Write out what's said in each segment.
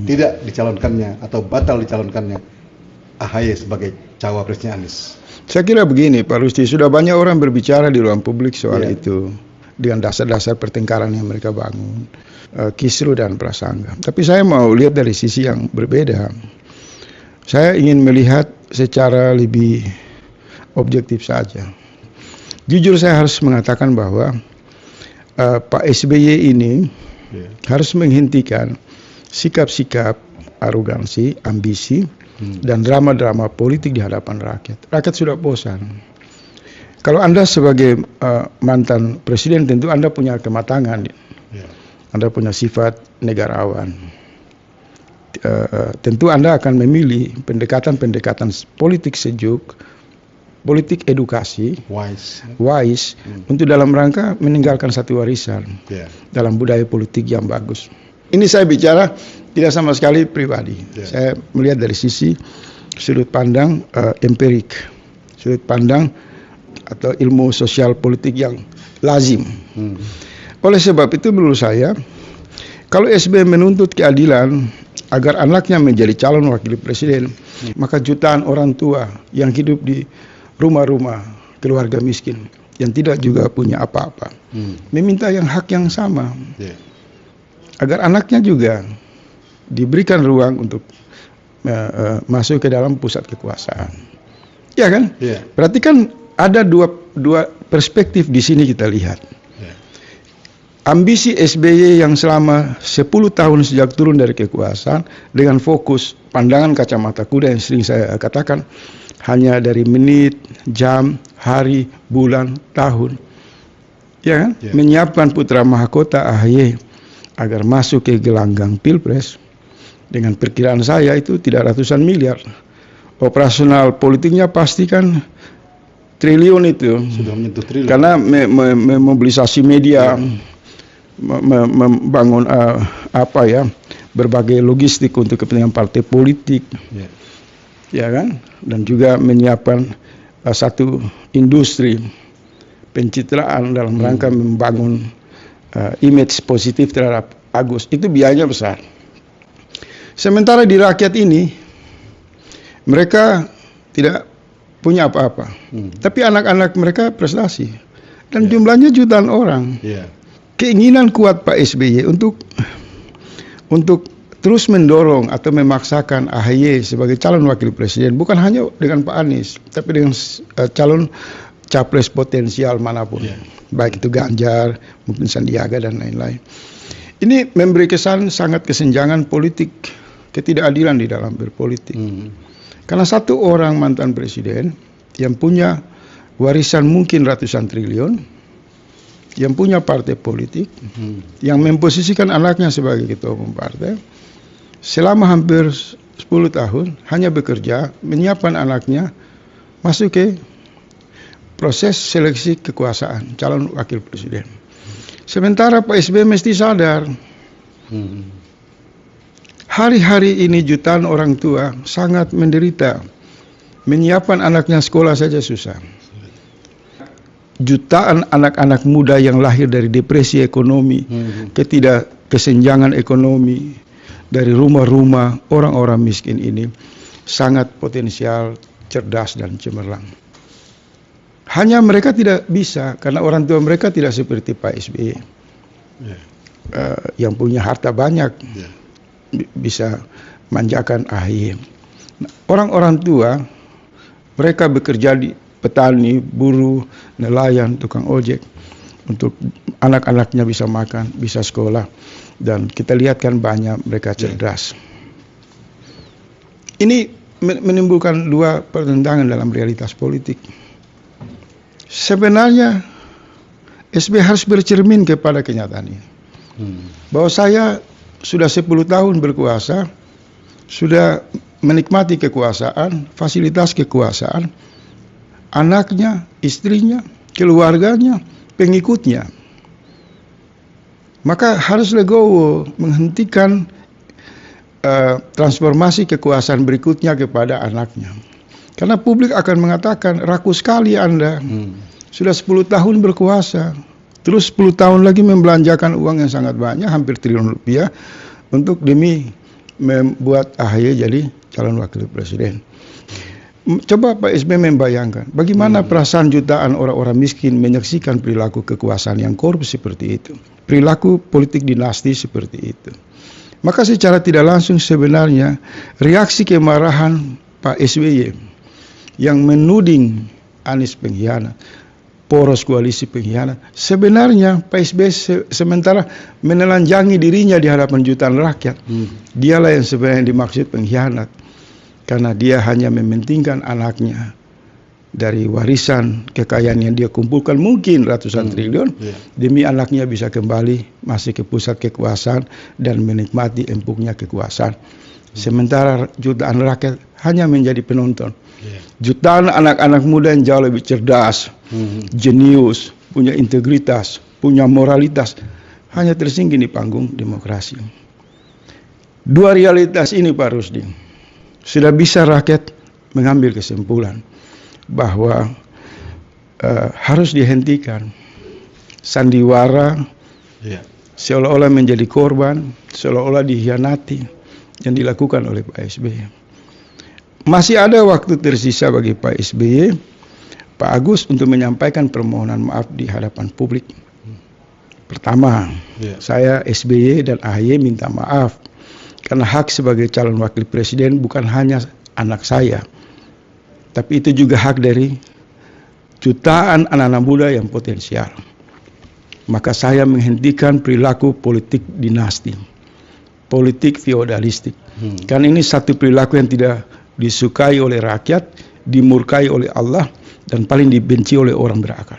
tidak dicalonkannya atau batal dicalonkannya AHY sebagai cawapresnya Anies? Saya kira begini, Pak Rusdi, sudah banyak orang berbicara di ruang publik soal itu dengan dasar-dasar pertengkaran yang mereka bangun, kisru dan prasangka. Tapi saya mau lihat dari sisi yang berbeda. Saya ingin melihat secara lebih objektif saja. Jujur saya harus mengatakan bahwa Pak SBY ini harus menghentikan sikap-sikap arogansi, ambisi, dan drama-drama politik di hadapan rakyat. Rakyat sudah bosan. Kalau Anda sebagai mantan presiden tentu Anda punya kematangan. Anda punya sifat negarawan. Tentu Anda akan memilih pendekatan-pendekatan politik sejuk, politik edukasi, wise untuk dalam rangka meninggalkan satu warisan dalam budaya politik yang bagus. Ini saya bicara tidak sama sekali pribadi. Saya melihat dari sisi sudut pandang empirik, sudut pandang atau ilmu sosial politik yang lazim. Oleh sebab itu menurut saya, kalau SBY menuntut keadilan agar anaknya menjadi calon wakil presiden, maka jutaan orang tua yang hidup di rumah-rumah keluarga miskin yang tidak juga punya apa-apa meminta hak yang sama. Agar anaknya juga diberikan ruang untuk masuk ke dalam pusat kekuasaan. Ya kan? Berarti kan ada dua perspektif di sini kita lihat. Ambisi SBY yang selama 10 tahun sejak turun dari kekuasaan dengan fokus pandangan kacamata kuda yang sering saya katakan hanya dari menit, jam, hari, bulan, tahun. Ya kan? Menyiapkan putra mahkota AHY agar masuk ke gelanggang Pilpres, dengan perkiraan saya itu tidak ratusan miliar. Operasional politiknya pasti kan triliun itu. Sudah menyentuh triliun. Karena memobilisasi media, membangun berbagai logistik untuk kepentingan partai politik, ya kan? Dan juga menyiapkan satu industri pencitraan dalam rangka membangun image positif terhadap Agus. Itu biayanya besar. Sementara di rakyat ini mereka tidak punya apa-apa, tapi anak-anak mereka prestasi dan jumlahnya jutaan orang. Keinginan kuat Pak SBY untuk terus mendorong atau memaksakan AHY sebagai calon wakil presiden bukan hanya dengan Pak Anies, tapi dengan calon capres potensial manapun, baik itu Ganjar, mungkin Sandiaga dan lain-lain. Ini memberi kesan sangat kesenjangan politik, ketidakadilan di dalam berpolitik. Karena satu orang mantan presiden yang punya warisan mungkin ratusan triliun, yang punya partai politik, yang memposisikan anaknya sebagai ketua umum partai, selama hampir 10 tahun hanya bekerja menyiapkan anaknya masuk ke proses seleksi kekuasaan calon wakil presiden. Sementara Pak SBY mesti sadar, hari-hari ini jutaan orang tua sangat menderita. Menyiapkan anaknya sekolah saja susah. Jutaan anak-anak muda yang lahir dari depresi ekonomi, ketidakkesenjangan ekonomi, dari rumah-rumah orang-orang miskin ini sangat potensial, cerdas dan cemerlang. Hanya mereka tidak bisa karena orang tua mereka tidak seperti Pak SBY yang punya harta banyak, bisa manjakan AHY. Nah, orang-orang tua mereka bekerja di petani, buruh, nelayan, tukang ojek untuk anak-anaknya bisa makan, bisa sekolah, dan kita lihat kan banyak mereka cerdas. Ini menimbulkan dua pertentangan dalam realitas politik. Sebenarnya SBY harus bercermin kepada kenyataannya. Bahwa saya sudah 10 tahun berkuasa, sudah menikmati kekuasaan, fasilitas kekuasaan, anaknya, istrinya, keluarganya, pengikutnya. Maka harus legowo menghentikan transformasi kekuasaan berikutnya kepada anaknya. Karena publik akan mengatakan, rakus sekali Anda, sudah 10 tahun berkuasa, terus 10 tahun lagi membelanjakan uang yang sangat banyak, hampir triliun rupiah, untuk demi membuat AHY jadi calon wakil presiden. Coba Pak SBY membayangkan bagaimana perasaan jutaan orang-orang miskin menyaksikan perilaku kekuasaan yang korup seperti itu, perilaku politik dinasti seperti itu. Maka secara tidak langsung sebenarnya reaksi kemarahan Pak SBY yang menuding Anies pengkhianat, poros koalisi pengkhianat, sebenarnya Pak SBY sementara menelanjangi dirinya di hadapan jutaan rakyat. Dialah yang sebenarnya dimaksud pengkhianat, karena dia hanya mementingkan anaknya dari warisan kekayaan yang dia kumpulkan mungkin ratusan triliun, demi anaknya bisa kembali masih ke pusat kekuasaan dan menikmati empuknya kekuasaan. Sementara jutaan rakyat hanya menjadi penonton. Jutaan anak-anak muda yang jauh lebih cerdas, jenius, punya integritas, punya moralitas, hanya tersinggih di panggung demokrasi. Dua realitas ini Pak Rusdi, sudah bisa rakyat mengambil kesimpulan bahwa harus dihentikan sandiwara seolah-olah menjadi korban, seolah-olah dikhianati yang dilakukan oleh Pak SBY. Masih ada waktu tersisa bagi Pak SBY, Pak Agus untuk menyampaikan permohonan maaf di hadapan publik. Pertama, saya SBY dan AHY minta maaf karena hak sebagai calon wakil presiden bukan hanya anak saya, tapi itu juga hak dari jutaan anak-anak muda yang potensial. Maka saya menghentikan perilaku politik dinasti, politik feodalistik. Karena ini satu perilaku yang tidak disukai oleh rakyat, dimurkai oleh Allah, dan paling dibenci oleh orang berakal.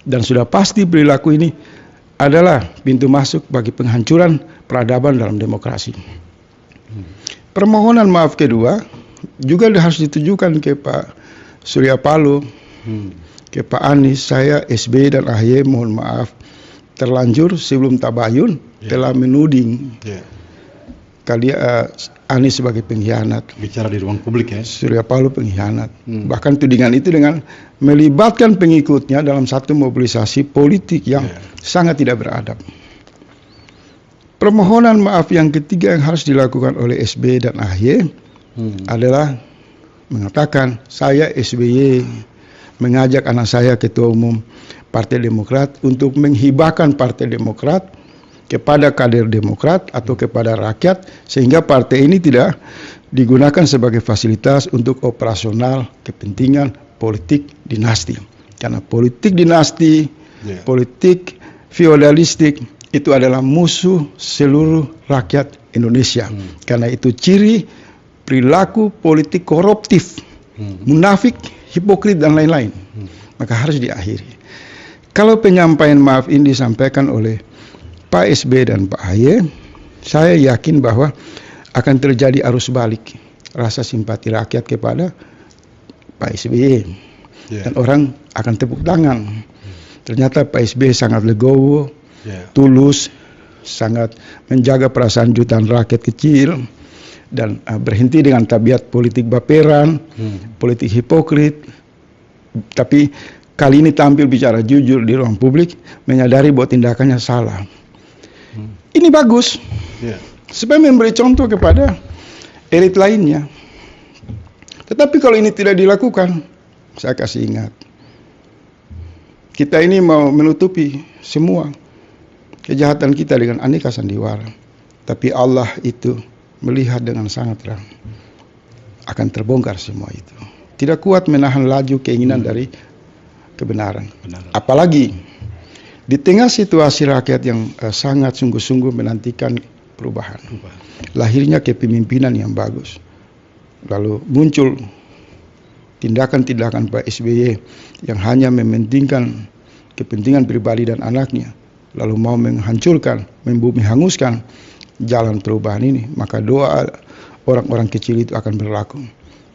Dan sudah pasti perilaku ini adalah pintu masuk bagi penghancuran peradaban dalam demokrasi. Permohonan maaf kedua juga harus ditujukan ke Pak Surya Paloh, ke Pak Anies. Saya SBY dan AHY mohon maaf terlanjur sebelum tabayun telah menuding Anies sebagai pengkhianat. Bicara di ruang publik ya. Surya Paloh pengkhianat. Bahkan tudingan itu dengan melibatkan pengikutnya dalam satu mobilisasi politik yang sangat tidak beradab. Permohonan maaf yang ketiga yang harus dilakukan oleh SBY dan AHY adalah mengatakan saya SBY mengajak anak saya Ketua Umum Partai Demokrat untuk menghibahkan Partai Demokrat kepada kader Demokrat atau kepada rakyat, sehingga partai ini tidak digunakan sebagai fasilitas untuk operasional kepentingan politik dinasti. Karena politik dinasti, politik feodalistik itu adalah musuh seluruh rakyat Indonesia. Karena itu ciri perilaku politik koruptif, munafik, hipokrit dan lain-lain. Maka harus diakhiri. Kalau penyampaian maaf ini disampaikan oleh Pak SBY dan Pak AHY, saya yakin bahwa akan terjadi arus balik rasa simpati rakyat kepada Pak SBY. Dan orang akan tepuk tangan. Ternyata Pak SBY sangat legowo, tulus, sangat menjaga perasaan jutaan rakyat kecil, dan berhenti dengan tabiat politik baperan, politik hipokrit. Tapi kali ini tampil bicara jujur di ruang publik, menyadari bahwa tindakannya salah. Ini bagus, supaya memberi contoh kepada elit lainnya. Tetapi kalau ini tidak dilakukan, saya kasih ingat, kita ini mau menutupi semua kejahatan kita dengan aneka sandiwara. Tapi Allah itu melihat dengan sangat terang, akan terbongkar semua itu. Tidak kuat menahan laju keinginan dari kebenaran. Apalagi di tengah situasi rakyat yang sangat sungguh-sungguh menantikan perubahan, lahirnya kepemimpinan yang bagus, lalu muncul tindakan-tindakan Pak SBY yang hanya mementingkan kepentingan pribadi dan anaknya, lalu mau menghancurkan, membumi hanguskan jalan perubahan ini, maka doa orang-orang kecil itu akan berlaku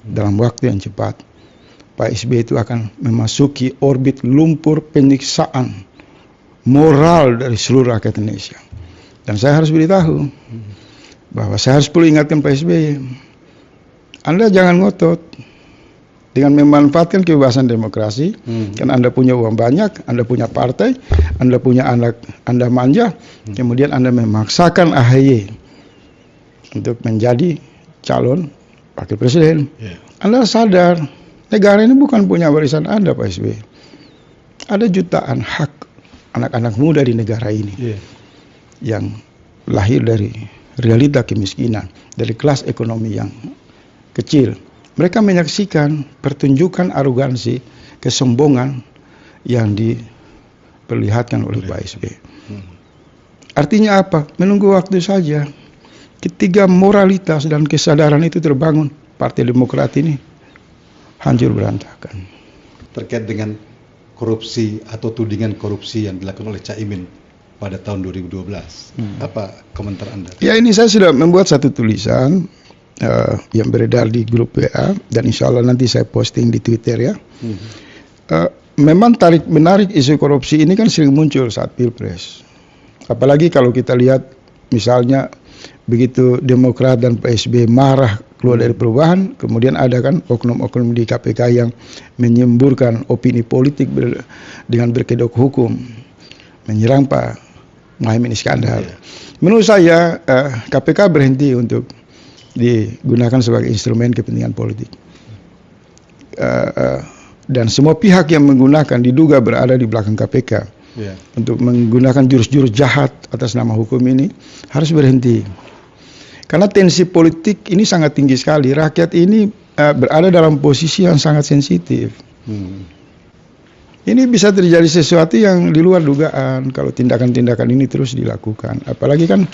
dalam waktu yang cepat. Pak SBY itu akan memasuki orbit lumpur penyiksaan moral dari seluruh rakyat Indonesia. Dan saya harus beritahu bahwa saya harus perlu ingatkan Pak SBY, Anda jangan ngotot dengan memanfaatkan kebebasan demokrasi, kan Anda punya uang banyak, Anda punya partai, Anda punya anak, Anda manja, kemudian Anda memaksakan AHY untuk menjadi calon wakil presiden. Anda sadar negara ini bukan punya warisan Anda, Pak SBY. Ada jutaan hak anak-anak muda di negara ini yang lahir dari realita kemiskinan, dari kelas ekonomi yang kecil. Mereka menyaksikan pertunjukan arogansi, kesombongan yang diperlihatkan oleh Pak SBY. Artinya apa? Menunggu waktu saja. Ketika moralitas dan kesadaran itu terbangun, Partai Demokrat ini hancur berantakan. Terkait dengan korupsi atau tudingan korupsi yang dilakukan oleh Caimin pada tahun 2012, apa komentar Anda? Ya, ini saya sudah membuat satu tulisan yang beredar di grup WA, dan insya Allah nanti saya posting di Twitter ya. Memang tarik-menarik isu korupsi ini kan sering muncul saat Pilpres. Apalagi kalau kita lihat misalnya begitu Demokrat dan Pak SBY marah keluar dari perubahan, kemudian ada kan oknum-oknum di KPK yang menyemburkan opini politik dengan berkedok hukum, menyerang Pak Muhaimin Iskandar. Menurut saya KPK berhenti untuk digunakan sebagai instrumen kepentingan politik. Dan semua pihak yang menggunakan diduga berada di belakang KPK untuk menggunakan jurus-jurus jahat atas nama hukum ini harus berhenti. Karena tensi politik ini sangat tinggi sekali. Rakyat ini berada dalam posisi yang sangat sensitif. Ini bisa terjadi sesuatu yang di luar dugaan kalau tindakan-tindakan ini terus dilakukan. Apalagi kan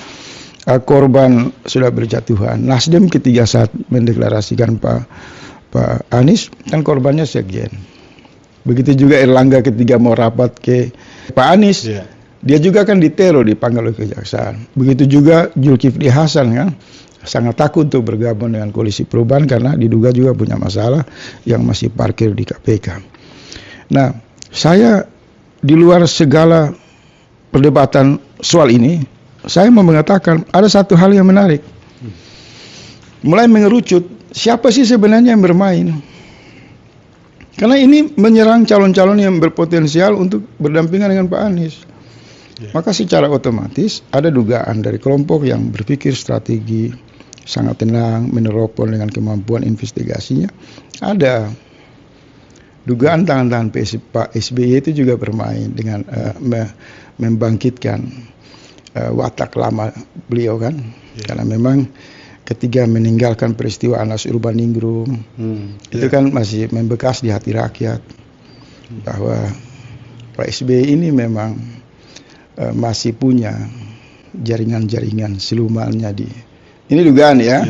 korban sudah berjatuhan. Nasdem ketiga saat mendeklarasikan Pak Anies, kan korbannya sekjen. Begitu juga Erlangga ketika mau rapat ke Pak Anies, dia juga kan diteror, dipanggil oleh kejaksaan. Begitu juga Zulkifli Hasan kan, sangat takut untuk bergabung dengan koalisi perubahan karena diduga juga punya masalah yang masih parkir di KPK. Nah, saya di luar segala perdebatan soal ini, saya mau mengatakan ada satu hal yang menarik. Mulai mengerucut, siapa sih sebenarnya yang bermain? Karena ini menyerang calon-calon yang berpotensial untuk berdampingan dengan Pak Anies. Maka secara otomatis ada dugaan dari kelompok yang berpikir strategi, sangat tenang, meneropon dengan kemampuan investigasinya. Ada dugaan tangan-tangan Pak SBY itu juga bermain dengan membangkitkan watak lama beliau kan. Karena memang ketika meninggalkan peristiwa Anas Urbaningrum, itu kan masih membekas di hati rakyat bahwa Pak SBY ini memang masih punya jaringan-jaringan silumannya ini dugaan ya.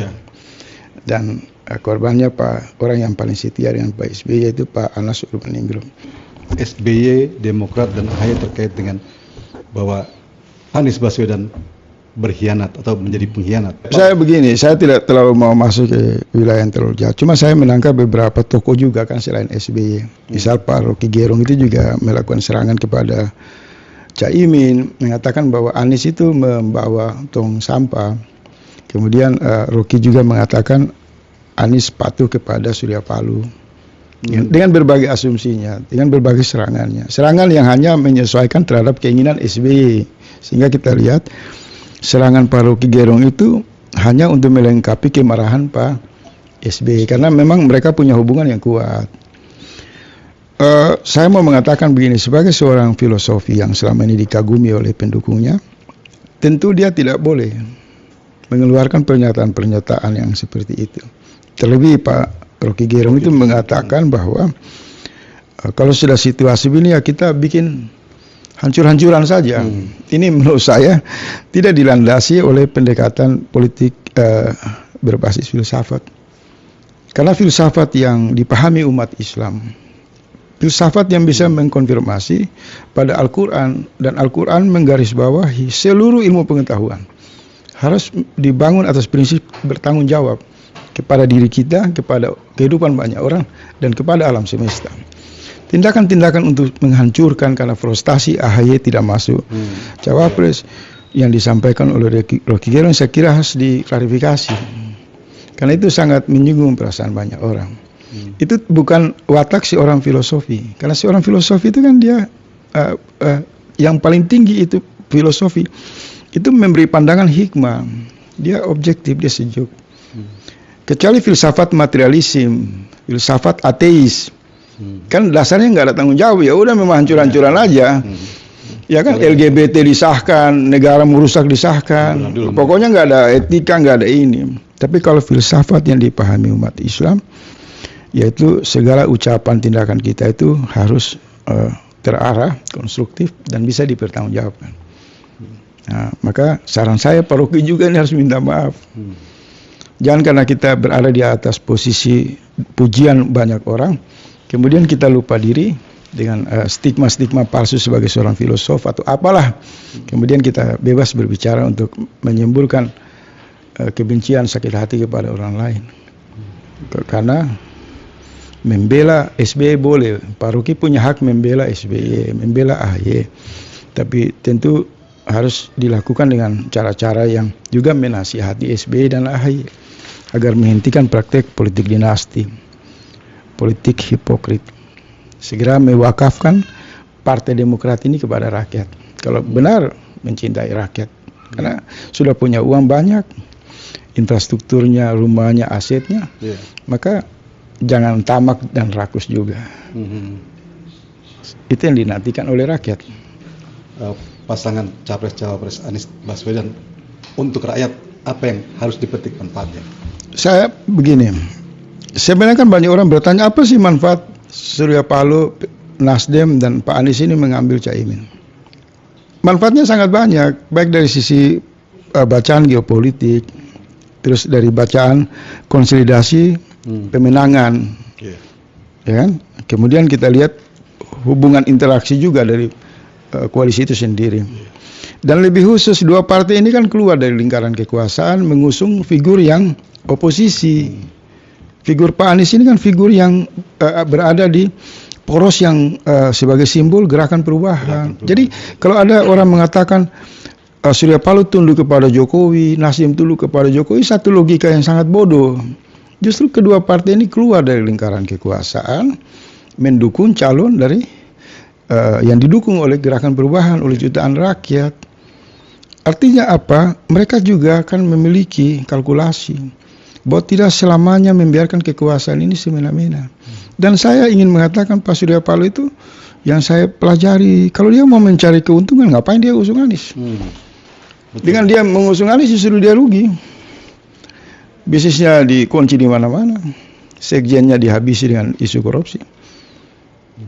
Dan korbannya orang yang paling setia dengan Pak SBY yaitu Pak Anas Urbaningrum. SBY, Demokrat dan AHY terkait dengan bahwa Anies Baswedan berkhianat atau menjadi pengkhianat. Saya begini, saya tidak terlalu mau masuk ke wilayah yang terlalu jauh. Cuma saya menangkap beberapa tokoh juga kan selain SBY. Misal Pak Rocky Gerung itu juga melakukan serangan kepada Caimin, mengatakan bahwa Anies itu membawa tong sampah. Kemudian Rocky juga mengatakan Anies patuh kepada Surya Paloh. Dengan berbagai asumsinya, dengan berbagai serangannya. Serangan yang hanya menyesuaikan terhadap keinginan SBY. Sehingga kita lihat serangan Pak Rocky Gerung itu hanya untuk melengkapi kemarahan Pak SBY karena memang mereka punya hubungan yang kuat. Saya mau mengatakan begini, sebagai seorang filosofi yang selama ini dikagumi oleh pendukungnya, tentu dia tidak boleh mengeluarkan pernyataan-pernyataan yang seperti itu. Terlebih Pak Rocky Gerung itu mengatakan bahwa kalau sudah situasi ini ya kita bikin hancur-hancuran saja. Ini menurut saya tidak dilandasi oleh pendekatan politik berbasis filsafat. Karena filsafat yang dipahami umat Islam, filsafat yang bisa mengkonfirmasi pada Al-Quran, dan Al-Quran menggarisbawahi seluruh ilmu pengetahuan harus dibangun atas prinsip bertanggung jawab kepada diri kita, kepada kehidupan banyak orang, dan kepada alam semesta. Tindakan-tindakan untuk menghancurkan karena frustasi AHY tidak masuk cawapres yang disampaikan oleh Rocky Gerung saya kira harus diklarifikasi. Karena itu sangat menyinggung perasaan banyak orang. Itu bukan watak seorang filosofi. Karena seorang filosofi itu kan dia yang paling tinggi itu filosofi. Itu memberi pandangan hikmah. Dia objektif, dia sejuk. Kecuali filsafat materialisme, filsafat ateis. Kan dasarnya nggak ada tanggung jawab, ya udah memang hancur-hancuran aja. Ya kan, LGBT disahkan, negara merusak disahkan. Pokoknya nggak ada etika, nggak ada ini. Tapi kalau filsafat yang dipahami umat Islam, yaitu segala ucapan tindakan kita itu harus terarah, konstruktif, dan bisa dipertanggungjawabkan. Nah, maka saran saya paroki juga ini harus minta maaf. Jangan karena kita berada di atas posisi pujian banyak orang, kemudian kita lupa diri dengan stigma-stigma palsu sebagai seorang filosof atau apalah. Kemudian kita bebas berbicara untuk menyemburkan kebencian, sakit hati kepada orang lain. Karena membela SBY boleh, paroki punya hak membela SBY, membela AHY, tapi tentu harus dilakukan dengan cara-cara yang juga menasihati SBY dan AHY agar menghentikan praktek politik dinasti, politik hipokrit, segera mewakafkan Partai Demokrat ini kepada rakyat. Kalau benar mencintai rakyat, karena sudah punya uang banyak, infrastrukturnya, rumahnya, asetnya, maka jangan tamak dan rakus juga. Itu yang dinantikan oleh rakyat. Pasangan Capres-Cawapres Anies Baswedan untuk rakyat, apa yang harus dipetik manfaatnya? Saya begini, sebenarnya kan banyak orang bertanya apa sih manfaat Surya Paloh, Nasdem dan Pak Anies ini mengambil Caimin. Manfaatnya sangat banyak, baik dari sisi bacaan geopolitik, terus dari bacaan konsolidasi pemenangan, ya kan? Kemudian kita lihat hubungan interaksi juga dari koalisi itu sendiri. Dan lebih khusus dua partai ini kan keluar dari lingkaran kekuasaan, mengusung figur yang oposisi. Figur Pak Anies ini kan figur yang berada di poros yang sebagai simbol gerakan perubahan. Jadi kalau ada orang mengatakan Surya Paloh tunduk kepada Jokowi, Nasdem tunduk kepada Jokowi, satu logika yang sangat bodoh. Justru kedua partai ini keluar dari lingkaran kekuasaan, mendukung calon dari yang didukung oleh gerakan perubahan, oleh jutaan rakyat. Artinya apa? Mereka juga akan memiliki kalkulasi bahwa tidak selamanya membiarkan kekuasaan ini semena-mena. Dan saya ingin mengatakan Pak Surya Paloh itu yang saya pelajari, kalau dia mau mencari keuntungan, ngapain dia usung Anies? Dengan dia mengusung Anies justru dia rugi. Bisnisnya dikunci di mana-mana, sekjennya dihabisi dengan isu korupsi,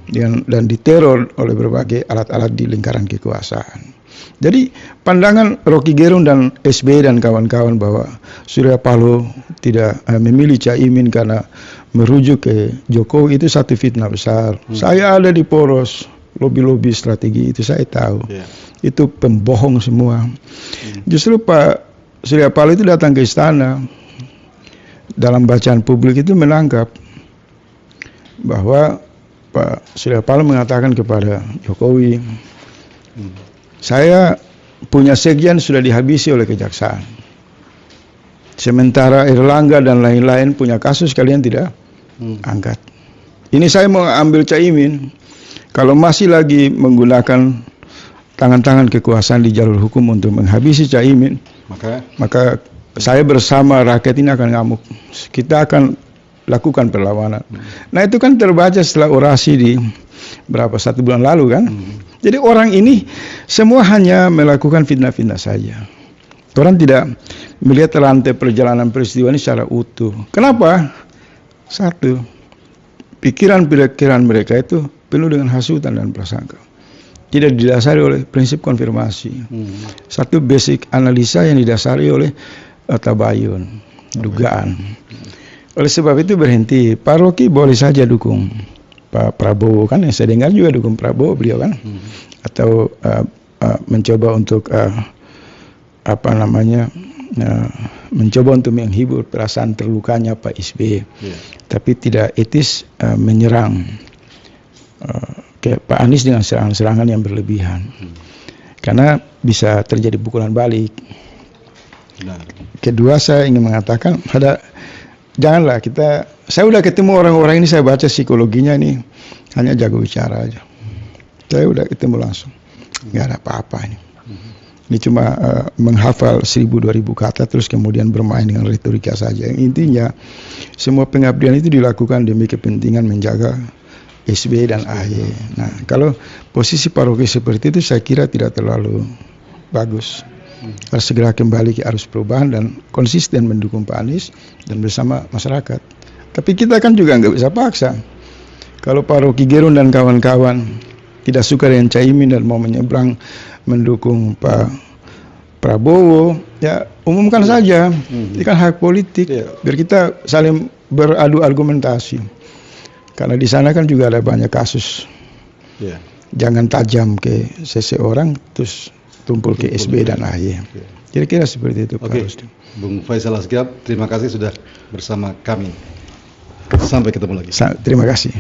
dan diteror oleh berbagai alat-alat di lingkaran kekuasaan. Jadi pandangan Rocky Gerung dan SBY dan kawan-kawan bahwa Surya Paloh tidak memilih Caimin karena merujuk ke Jokowi itu satu fitnah besar. Saya ada di poros lobi-lobi strategi itu, saya tahu. Itu pembohong semua. Justru Pak Surya Paloh itu datang ke istana, dalam bacaan publik itu menangkap bahwa Pak Surya Paloh mengatakan kepada Jokowi, saya punya sekjen sudah dihabisi oleh kejaksaan. Sementara Erlangga dan lain-lain punya kasus, kalian tidak angkat. Ini saya mau ambil Caimin. Kalau masih lagi menggunakan tangan-tangan kekuasaan di jalur hukum untuk menghabisi Caimin, maka saya bersama rakyat ini akan ngamuk. Kita akan lakukan perlawanan. Nah itu kan terbaca setelah orasi di satu bulan lalu kan. Jadi orang ini semua hanya melakukan fitnah-fitnah saja. Orang tidak melihat rantai perjalanan peristiwa ini secara utuh. Kenapa? Satu, pikiran-pikiran mereka itu penuh dengan hasutan dan prasangka. Tidak didasari oleh prinsip konfirmasi. Satu basic analisa yang didasari oleh tabayun, dugaan. Oleh sebab itu berhenti. Pak Rocky boleh saja dukung Pak Prabowo kan, yang saya dengar juga dukung Prabowo beliau kan, atau mencoba untuk mencoba untuk menghibur perasaan terlukanya Pak SBY, tapi tidak etis menyerang ke Pak Anies dengan serangan-serangan yang berlebihan, karena bisa terjadi pukulan balik. Kedua, saya ingin mengatakan janganlah saya udah ketemu orang-orang ini, saya baca psikologinya ini hanya jago bicara aja. Saya udah ketemu langsung, nggak ada apa-apa ini. Ini cuma menghafal 1000-2000 kata terus kemudian bermain dengan retorika saja. Intinya semua pengabdian itu dilakukan demi kepentingan menjaga SBY dan AHY. Nah, kalau posisi Pak Rocky seperti itu saya kira tidak terlalu bagus. Harus segera kembali ke arus perubahan dan konsisten mendukung Pak Anies dan bersama masyarakat. Tapi kita kan juga nggak bisa paksa. Kalau Pak Rocky Gerung dan kawan-kawan tidak suka dengan Caimin dan mau menyeberang mendukung Pak Prabowo, ya umumkan saja. Ini kan hak politik. Biar kita saling beradu argumentasi. Karena di sana kan juga ada banyak kasus. Jangan tajam ke seseorang terus tumpul ke SBY dan AHY. Kira-kira seperti itu, Pak Rusdi. Bung Faisal Asgaf, terima kasih sudah bersama kami. Sampai ketemu lagi. Terima kasih.